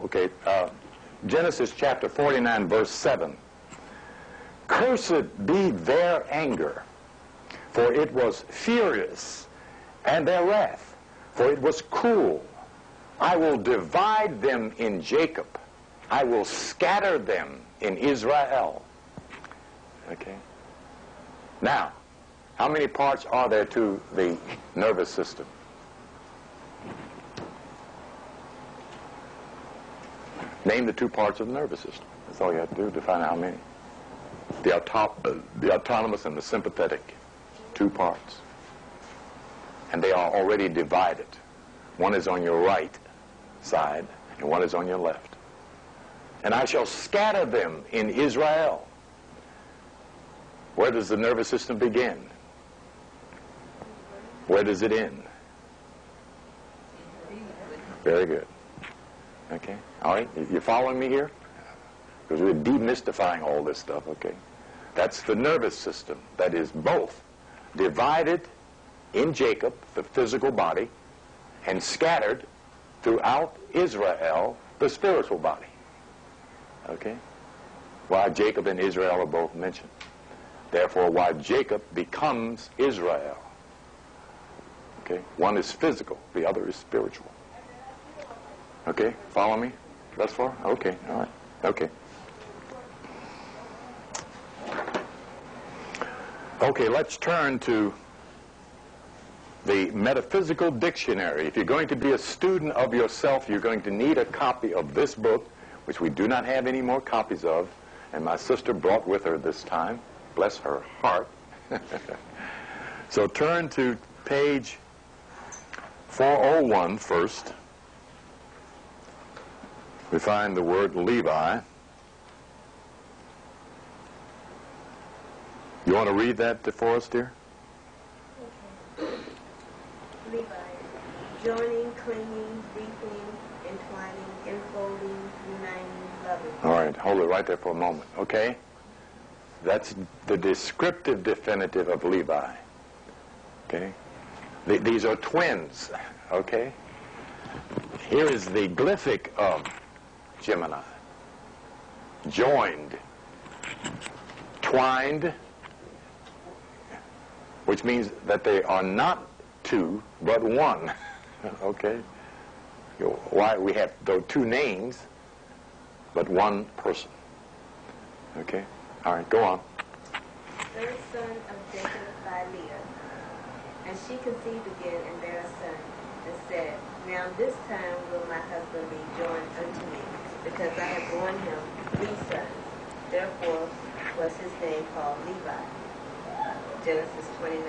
okay. Genesis chapter 49, verse 7. Cursed be their anger, for it was furious, and their wrath, for it was cruel. I will divide them in Jacob. I will scatter them in Israel. Okay. Now, how many parts are there to the nervous system? Name the 2 parts of the nervous system. That's all you have to do to find out how many. The autonomous and the sympathetic. 2 parts. And they are already divided. One is on your right side, and one is on your left. And I shall scatter them in Israel. Where does the nervous system begin? Where does it end? Very good. Okay. All right. You following me here? Because we're demystifying all this stuff. Okay. That's the nervous system that is both divided in Jacob, the physical body, and scattered throughout Israel, the spiritual body. Okay? Why Jacob and Israel are both mentioned. Therefore, why Jacob becomes Israel. Okay? One is physical, the other is spiritual. Okay? Follow me thus far? Okay. All right. Okay. Okay, let's turn to the Metaphysical Dictionary. If you're going to be a student of yourself, you're going to need a copy of this book, which we do not have any more copies of, and my sister brought with her this time. Bless her heart. So turn to page 401 first. We find the word Levi. You want to read that for us, dear? Okay. Levi, joining, clinging, reaping, entwining, enfolding, uniting, loving. All right, hold it right there for a moment, okay? That's the descriptive definitive of Levi, okay? These are twins, okay? Here is the glyphic of Gemini. Joined, twined, which means that they are not 2, but 1, okay? Why we have those 2 names, but 1 person, okay? All right, go on. Third son of Jacob by Leah. And she conceived again and bare a son, and said, Now this time will my husband be joined unto me, because I have borne him 3 sons. Therefore was his name called Levi. Genesis 29,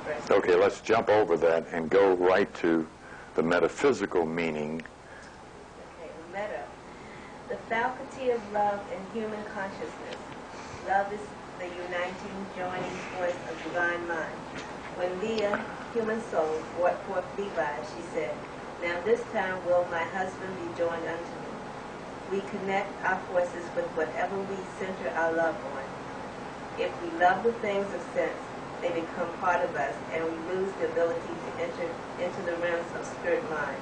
verse 3. Okay, let's jump over that and go right to the metaphysical meaning. Okay, meta. The faculty of love in human consciousness. Love is the uniting, joining force of divine mind. When Leah, human soul, brought forth Levi, she said, Now this time will my husband be joined unto me. We connect our forces with whatever we center our love on. If we love the things of sense, they become part of us, and we lose the ability to enter into the realms of spirit mind.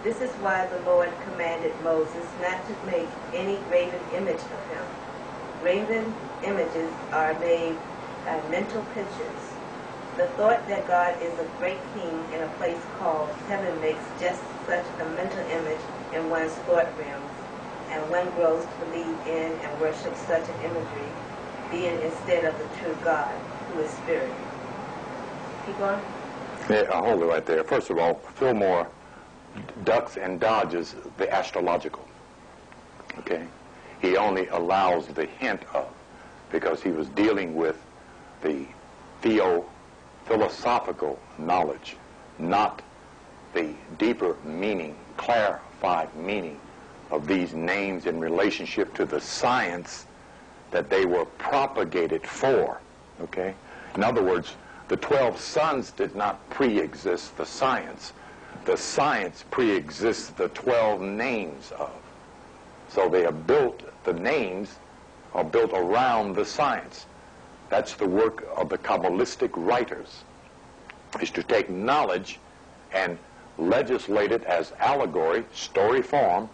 This is why the Lord commanded Moses not to make any graven image of him. Graven images are made by mental pictures. The thought that God is a great king in a place called heaven makes just such a mental image in one's thought realms, and one grows to believe in and worship such an imagery, being instead of the true God, who is spirit. Keep going. Yeah, I'll hold it right there. First of all, Fillmore ducks and dodges the astrological. Okay? He only allows the hint of, because he was dealing with the philosophical knowledge, not the deeper meaning, clarified meaning of these names in relationship to the science that they were propagated for. Okay? In other words, the 12 sons did not pre-exist the science. The science pre-exists the 12 names of. So they are built, the names are built around the science. That's the work of the Kabbalistic writers, is to take knowledge and legislated as allegory, story form,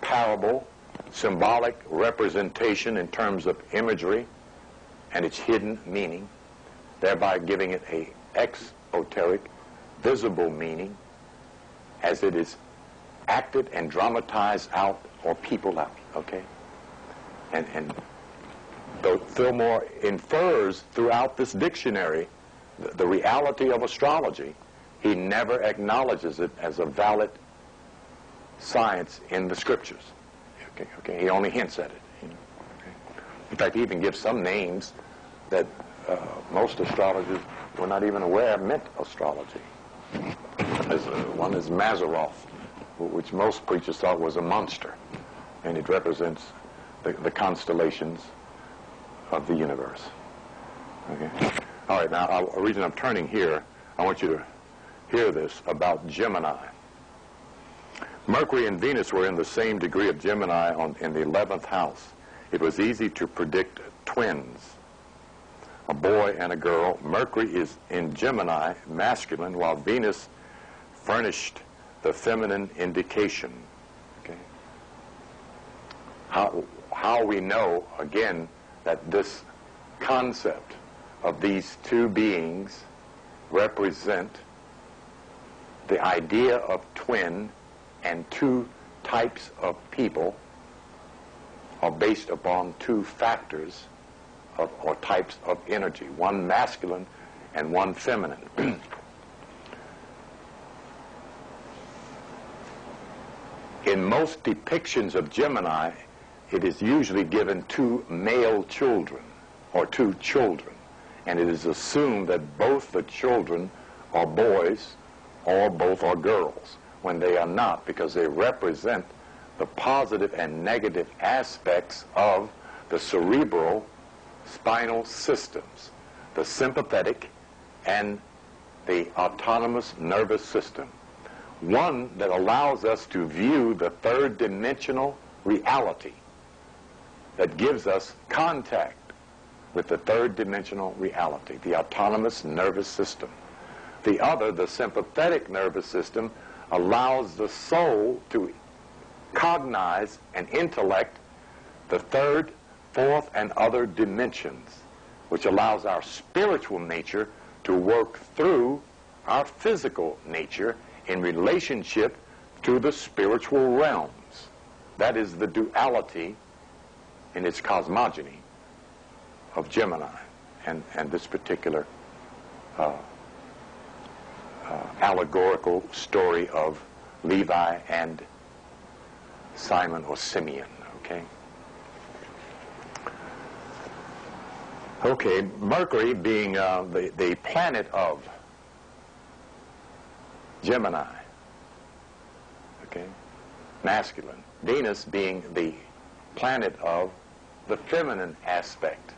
parable, symbolic representation in terms of imagery and its hidden meaning, thereby giving it a exoteric, visible meaning as it is acted and dramatized out or people out, okay? And though Fillmore infers throughout this dictionary the reality of astrology, he never acknowledges it as a valid science in the scriptures. Okay. He only hints at it. Okay. In fact, he even gives some names that most astrologers were not even aware meant astrology. One is Mazaroth, which most preachers thought was a monster, and it represents the constellations of the universe. Okay. All right. Now, the reason I'm turning here, I want you to hear this about Gemini. Mercury and Venus were in the same degree of Gemini in the 11th house. It was easy to predict twins, a boy and a girl. Mercury is in Gemini, masculine, while Venus furnished the feminine indication. Okay. How we know, again, that this concept of these two beings represent the idea of twin and two types of people are based upon two factors or types of energy, one masculine and one feminine. In most depictions of Gemini, it is usually given two male children or two children, and it is assumed that both the children are boys or both are girls, when they are not, because they represent the positive and negative aspects of the cerebral spinal systems, the sympathetic and the autonomous nervous system. One that allows us to view the third dimensional reality, that gives us contact with the third dimensional reality, the autonomous nervous system. The other, the sympathetic nervous system, allows the soul to cognize and intellect the third, fourth, and other dimensions, which allows our spiritual nature to work through our physical nature in relationship to the spiritual realms. That is the duality in its cosmogony of Gemini and this particular allegorical story of Levi and Simon or Simeon, okay? Okay, Mercury being the planet of Gemini, okay, masculine. Venus being the planet of the feminine aspect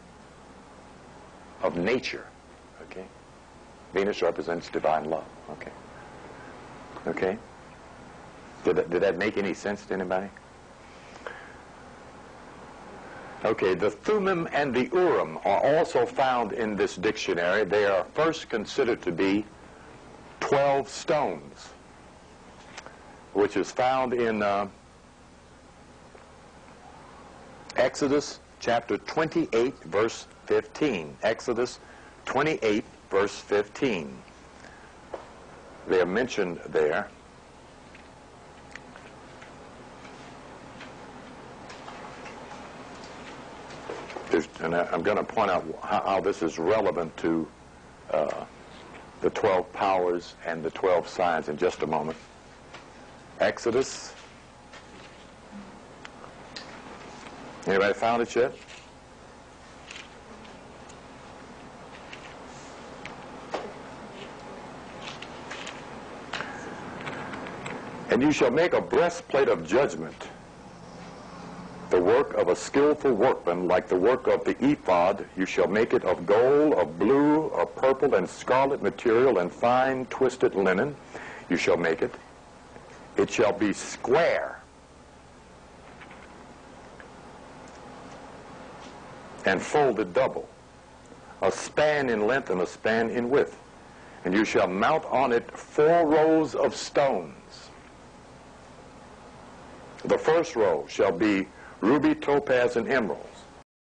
of nature, okay? Venus represents divine love, okay? Okay? Did that make any sense to anybody? Okay, the Thummim and the Urim are also found in this dictionary. They are first considered to be 12 stones, which is found in Exodus chapter 28, verse 15. Exodus 28, verse 15. They are mentioned there. And I'm going to point out how this is relevant to the 12 powers and the 12 signs in just a moment. Exodus. Anybody found it yet? And you shall make a breastplate of judgment, the work of a skillful workman, like the work of the ephod. You shall make it of gold, of blue, of purple, and scarlet material, and fine twisted linen. You shall make it. It shall be square and folded double, a span in length and a span in width. And you shall mount on it 4 rows of stones. The first row shall be ruby, topaz, and emeralds.